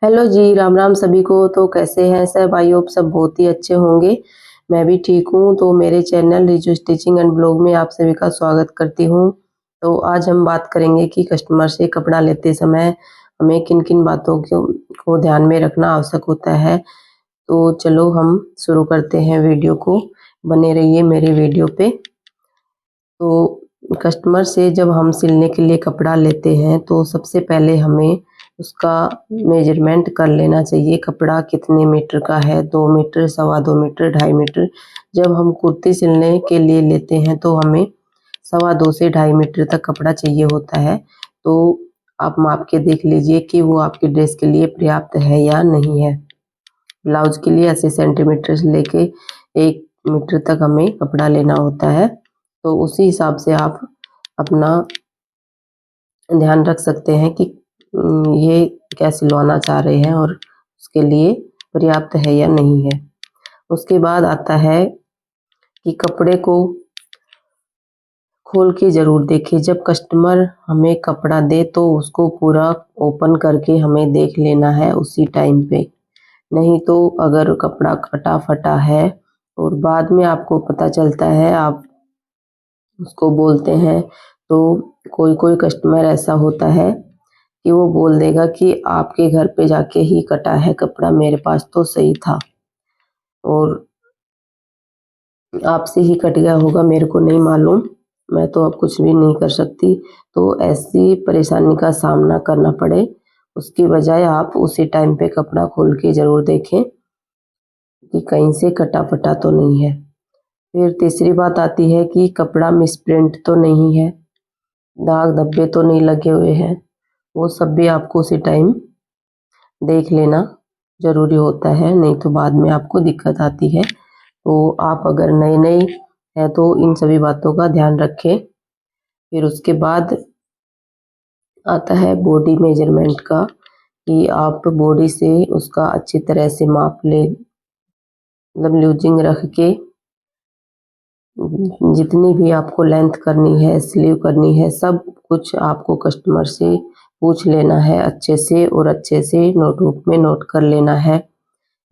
Hello जी, राम राम सभी को। तो कैसे हैं सब? आई होप सब बहुत ही अच्छे होंगे। मैं भी ठीक हूँ। तो मेरे channel Riju stitching and blog में आप सभी का स्वागत करती हूँ। तो आज हम बात करेंगे कि कस्टमर से कपड़ा लेते समय हमें किन किन बातों को ध्यान में रखना आवश्यक होता है। तो चलो हम शुरू करते हैं वीडियो को। बने रहिए मेरे वीडियो पे। तो कस्टमर से जब हम सिलने के लिए कपड़ा लेते हैं तो सबसे पहले हमें उसका मेजरमेंट कर लेना चाहिए। कपड़ा कितने मीटर का है, 2 मीटर, 2.25 मीटर, 2.5 मीटर। जब हम कुर्ती सिलने के लिए लेते हैं तो हमें 2.25 से 2.5 मीटर तक कपड़ा चाहिए होता है। तो आप माप के देख लीजिए कि वो आपकी ड्रेस के लिए पर्याप्त है या नहीं है। ब्लाउज के लिए 80 सेंटीमीटर से लेके 1 मीटर तक हमें कपड़ा लेना होता है। तो उसी हिसाब से आप अपना ध्यान रख सकते हैं कि ये क्या सिलवाना चाह रहे हैं और उसके लिए पर्याप्त है या नहीं है। उसके बाद आता है कि कपड़े को खोल के ज़रूर देखें। जब कस्टमर हमें कपड़ा दे तो उसको पूरा ओपन करके हमें देख लेना है उसी टाइम पे। नहीं तो अगर कपड़ा कटा फटा है और बाद में आपको पता चलता है, आप उसको बोलते हैं, तो कोई कोई कस्टमर ऐसा होता है कि वो बोल देगा कि आपके घर पे जाके ही कटा है कपड़ा, मेरे पास तो सही था और आपसे ही कट गया होगा, मेरे को नहीं मालूम, मैं तो अब कुछ भी नहीं कर सकती। तो ऐसी परेशानी का सामना करना पड़े उसकी बजाय आप उसी टाइम पे कपड़ा खोल के ज़रूर देखें कि कहीं से कटा फटा तो नहीं है। फिर तीसरी बात आती है कि कपड़ा मिसप्रिंट तो नहीं है, दाग धब्बे तो नहीं लगे हुए हैं। वो सब भी आपको उसी टाइम देख लेना ज़रूरी होता है, नहीं तो बाद में आपको दिक्कत आती है। तो आप अगर नए-नए हैं तो इन सभी बातों का ध्यान रखें। फिर उसके बाद आता है बॉडी मेजरमेंट का, कि आप बॉडी से उसका अच्छी तरह से माप लें। मतलब लूजिंग रख के जितनी भी आपको लेंथ करनी है, स्लीव करनी है, सब कुछ आपको कस्टमर से पूछ लेना है अच्छे से और अच्छे से नोटबुक में नोट कर लेना है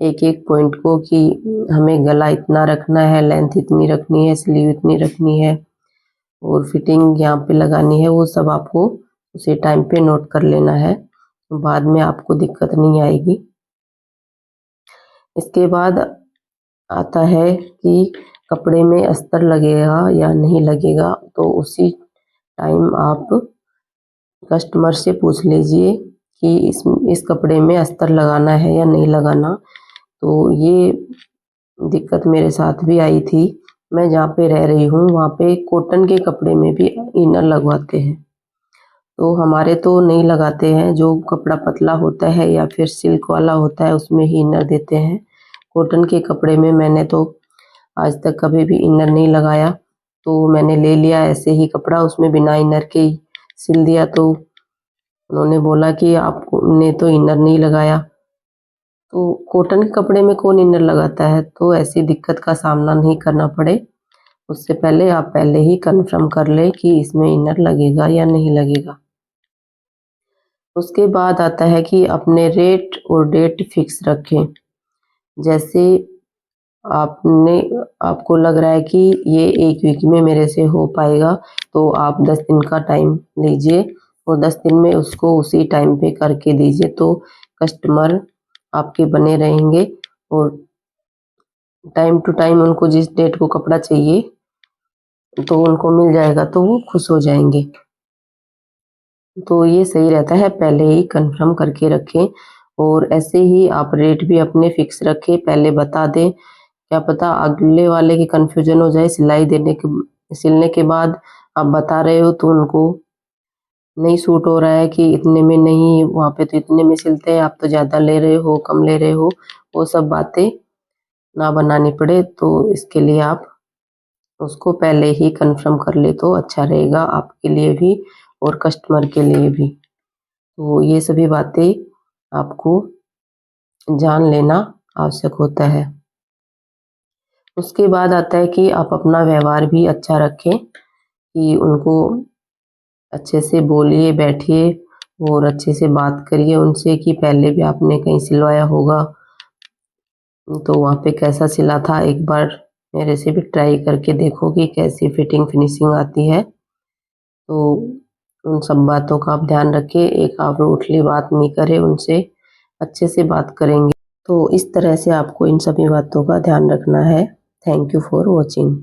एक-एक पॉइंट को, कि हमें गला इतना रखना है, लेंथ इतनी रखनी है, स्लीव इतनी रखनी है और फिटिंग यहाँ पे लगानी है। वो सब आपको उसी टाइम पे नोट कर लेना है, बाद में आपको दिक्कत नहीं आएगी। इसके बाद आता है कि कपड़े में अस्तर लगेगा या नहीं लगेगा, तो उसी टाइम आप कस्टमर से पूछ लीजिए कि इस कपड़े में अस्तर लगाना है या नहीं लगाना। तो ये दिक्कत मेरे साथ भी आई थी। मैं जहाँ पे रह रही हूँ वहाँ पे कॉटन के कपड़े में भी इनर लगवाते हैं। तो हमारे तो नहीं लगाते हैं, जो कपड़ा पतला होता है या फिर सिल्क वाला होता है उसमें ही इनर देते हैं। कॉटन के कपड़े में मैंने तो आज तक कभी भी इनर नहीं लगाया। तो मैंने ले लिया ऐसे ही कपड़ा, उसमें बिना इनर के ही सिल दिया। तो उन्होंने बोला कि आपने तो इनर नहीं लगाया। तो कॉटन के कपड़े में कौन इनर लगाता है? तो ऐसी दिक्कत का सामना नहीं करना पड़े उससे पहले आप पहले ही कंफर्म कर लें कि इसमें इनर लगेगा या नहीं लगेगा। उसके बाद आता है कि अपने रेट और डेट फिक्स रखें। जैसे आपने आपको लग रहा है कि ये 1 वीक में मेरे से हो पाएगा, तो आप 10 दिन का टाइम लीजिए और 10 दिन में उसको उसी टाइम पे करके दीजिए। तो कस्टमर आपके बने रहेंगे और टाइम टू टाइम उनको जिस डेट को कपड़ा चाहिए तो उनको मिल जाएगा, तो वो खुश हो जाएंगे। तो ये सही रहता है, पहले ही कंफर्म करके रखें और ऐसे ही आप रेट भी अपने फिक्स रखें, पहले बता दें। क्या पता अगले वाले की कन्फ्यूजन हो जाए, सिलने के बाद आप बता रहे हो तो उनको नहीं सूट हो रहा है कि इतने में नहीं, वहाँ पे तो इतने में सिलते हैं, आप तो ज़्यादा ले रहे हो, कम ले रहे हो, वो सब बातें ना बनानी पड़े। तो इसके लिए आप उसको पहले ही कंफर्म कर ले तो अच्छा रहेगा आपके लिए भी और कस्टमर के लिए भी। तो ये सभी बातें आपको जान लेना आवश्यक होता है। उसके बाद आता है कि आप अपना व्यवहार भी अच्छा रखें, कि उनको अच्छे से बोलिए, बैठिए और अच्छे से बात करिए उनसे कि पहले भी आपने कहीं सिलवाया होगा तो वहाँ पे कैसा सिला था, एक बार मेरे से भी ट्राई करके देखो कि कैसी फिटिंग फिनिशिंग आती है। तो उन सब बातों का आप ध्यान रखें, एक आप रूडली बात नहीं करें उनसे, अच्छे से बात करेंगे। तो इस तरह से आपको इन सभी बातों का ध्यान रखना है। Thank you for watching.